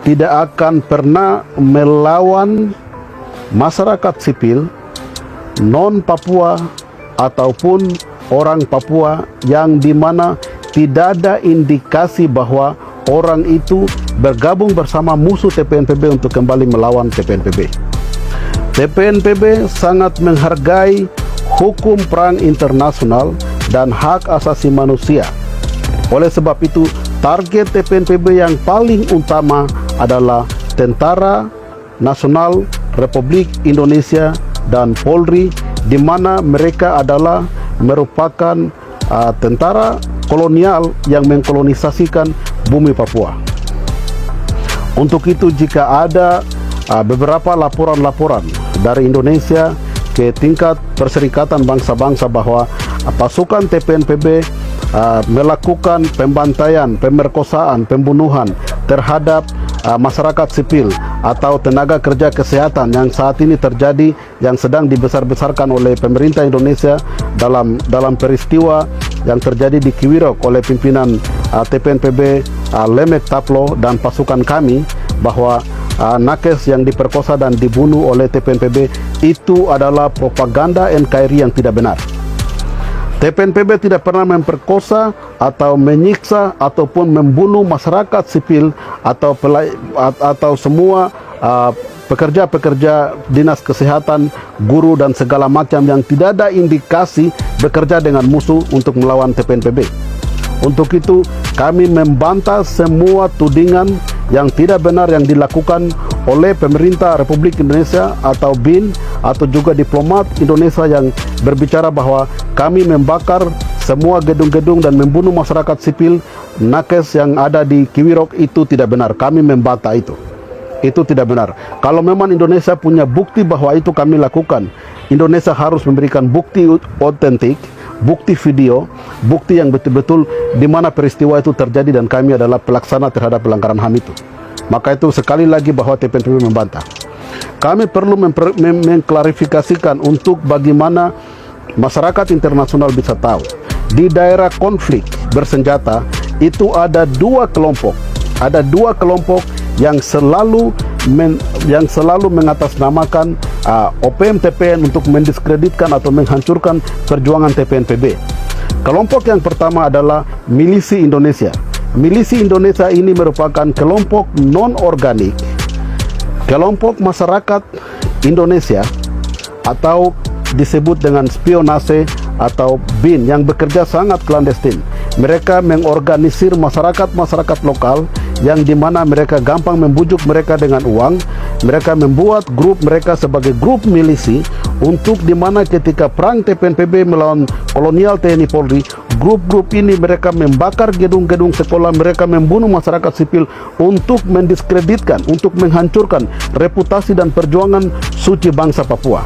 tidak akan pernah melawan masyarakat sipil non-Papua ataupun orang Papua yang dimana tidak ada indikasi bahwa orang itu bergabung bersama musuh TPNPB untuk kembali melawan TPNPB. TPNPB sangat menghargai hukum perang internasional dan hak asasi manusia. Oleh sebab itu, target TPNPB yang paling utama adalah Tentara Nasional Republik Indonesia dan Polri, di mana mereka adalah merupakan tentara kolonial yang mengkolonisasikan bumi Papua. Untuk itu, jika ada beberapa laporan-laporan dari Indonesia ke tingkat Perserikatan Bangsa-Bangsa bahwa pasukan TPNPB melakukan pembantaian, pemerkosaan, pembunuhan terhadap masyarakat sipil atau tenaga kerja kesehatan yang saat ini terjadi, yang sedang dibesar-besarkan oleh pemerintah Indonesia dalam peristiwa yang terjadi di Kiwirok oleh pimpinan TPNPB Lemek Taplo dan pasukan kami, bahwa nakes yang diperkosa dan dibunuh oleh TPNPB itu adalah propaganda NKRI yang tidak benar. TPNPB tidak pernah memperkosa atau menyiksa ataupun membunuh masyarakat sipil atau semua pekerja-pekerja dinas kesehatan, guru dan segala macam yang tidak ada indikasi bekerja dengan musuh untuk melawan TPNPB. Untuk itu, kami membantah semua tudingan yang tidak benar yang dilakukan oleh pemerintah Republik Indonesia atau BIN atau juga diplomat Indonesia yang berbicara bahwa kami membakar semua gedung-gedung dan membunuh masyarakat sipil nakes yang ada di Kiwirok. Itu tidak benar. Kami membantah itu. Itu tidak benar. Kalau memang Indonesia punya bukti bahwa itu kami lakukan, Indonesia harus memberikan bukti otentik, bukti video, bukti yang betul-betul di mana peristiwa itu terjadi dan kami adalah pelaksana terhadap pelanggaran HAM itu. Maka itu sekali lagi bahwa TPNPB membantah. Kami perlu mengklarifikasikan untuk bagaimana masyarakat internasional bisa tahu di daerah konflik bersenjata itu ada dua kelompok. Ada dua kelompok yang selalu mengatasnamakan OPM TPN untuk mendiskreditkan atau menghancurkan perjuangan TPNPB. Kelompok yang pertama adalah milisi Indonesia. Milisi Indonesia ini merupakan kelompok non-organik, kelompok masyarakat Indonesia atau disebut dengan spionase atau BIN yang bekerja sangat clandestin. Mereka mengorganisir masyarakat lokal yang dimana mereka gampang membujuk mereka dengan uang. Mereka membuat grup mereka sebagai grup milisi untuk dimana ketika perang TPNPB melawan kolonial TNI Polri, grup-grup ini mereka membakar gedung-gedung sekolah, mereka membunuh masyarakat sipil untuk mendiskreditkan, untuk menghancurkan reputasi dan perjuangan suci bangsa Papua.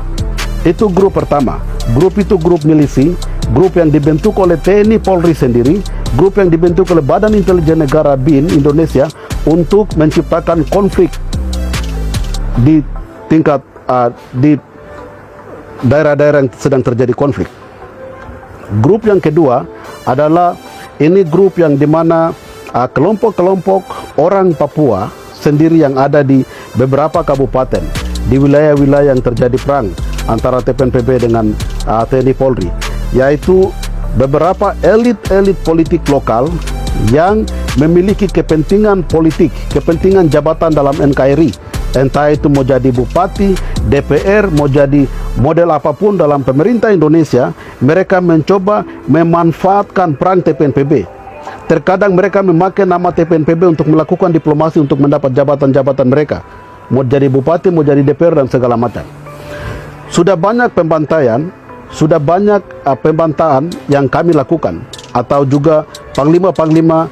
Itu grup pertama. Grup itu grup milisi, grup yang dibentuk oleh TNI Polri sendiri, grup yang dibentuk oleh Badan Intelijen Negara BIN Indonesia untuk menciptakan konflik di tingkat di daerah-daerah yang sedang terjadi konflik. Grup yang kedua adalah ini grup yang dimana kelompok-kelompok orang Papua sendiri yang ada di beberapa kabupaten di wilayah-wilayah yang terjadi perang antara TPNPB dengan TNI Polri, yaitu beberapa elit-elit politik lokal yang memiliki kepentingan politik, kepentingan jabatan dalam NKRI. Entah itu mau jadi bupati, DPR, mau jadi model apapun dalam pemerintah Indonesia, mereka mencoba memanfaatkan perang TPNPB. Terkadang mereka memakai nama TPNPB untuk melakukan diplomasi untuk mendapat jabatan-jabatan mereka. Mau jadi bupati, mau jadi DPR dan segala macam. Sudah banyak pembantaian, sudah banyak pembantahan yang kami lakukan, atau juga panglima-panglima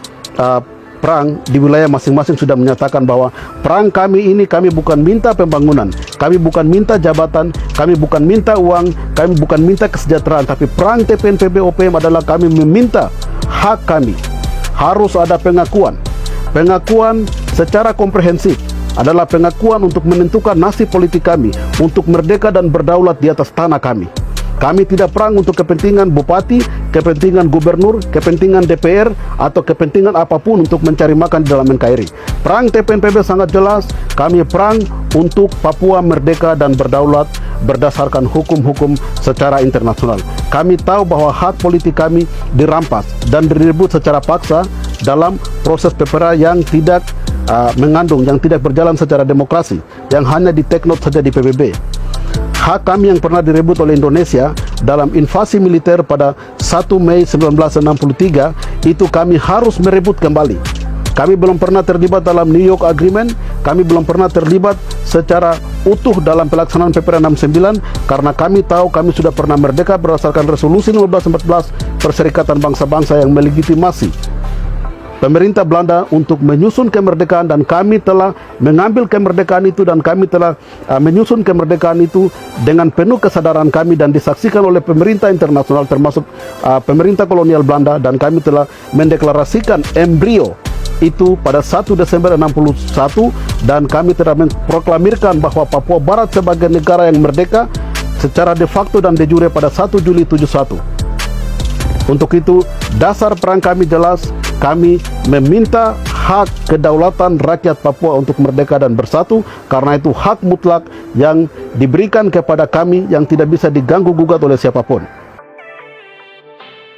perang di wilayah masing-masing sudah menyatakan bahwa perang kami ini, kami bukan minta pembangunan, kami bukan minta jabatan, kami bukan minta uang, kami bukan minta kesejahteraan, tapi perang TPNPB OPM adalah kami meminta hak kami. Harus ada pengakuan. Pengakuan secara komprehensif adalah pengakuan untuk menentukan nasib politik kami, untuk merdeka dan berdaulat di atas tanah kami. Kami tidak perang untuk kepentingan bupati, kepentingan gubernur, kepentingan DPR, atau kepentingan apapun untuk mencari makan di dalam NKRI. Perang TPNPB sangat jelas, kami perang untuk Papua merdeka dan berdaulat berdasarkan hukum-hukum secara internasional. Kami tahu bahwa hak politik kami dirampas dan direbut secara paksa dalam proses PPRA yang tidak mengandung, yang tidak berjalan secara demokrasi, yang hanya di take note saja di PBB. Hak kami yang pernah direbut oleh Indonesia dalam invasi militer pada 1 Mei 1963 itu kami harus merebut kembali. Kami belum pernah terlibat dalam New York Agreement, kami belum pernah terlibat secara utuh dalam pelaksanaan PPRA 69 karena kami tahu kami sudah pernah merdeka berdasarkan resolusi 1514 Perserikatan Bangsa-Bangsa yang melegitimasi pemerintah Belanda untuk menyusun kemerdekaan, dan kami telah mengambil kemerdekaan itu dan kami telah menyusun kemerdekaan itu dengan penuh kesadaran kami dan disaksikan oleh pemerintah internasional termasuk pemerintah kolonial Belanda, dan kami telah mendeklarasikan embrio itu pada 1 Desember 61 dan kami telah memproklamirkan bahwa Papua Barat sebagai negara yang merdeka secara de facto dan de jure pada 1 Juli 71. Untuk itu, dasar perang kami jelas, kami meminta hak kedaulatan rakyat Papua untuk merdeka dan bersatu, karena itu hak mutlak yang diberikan kepada kami yang tidak bisa diganggu gugat oleh siapapun.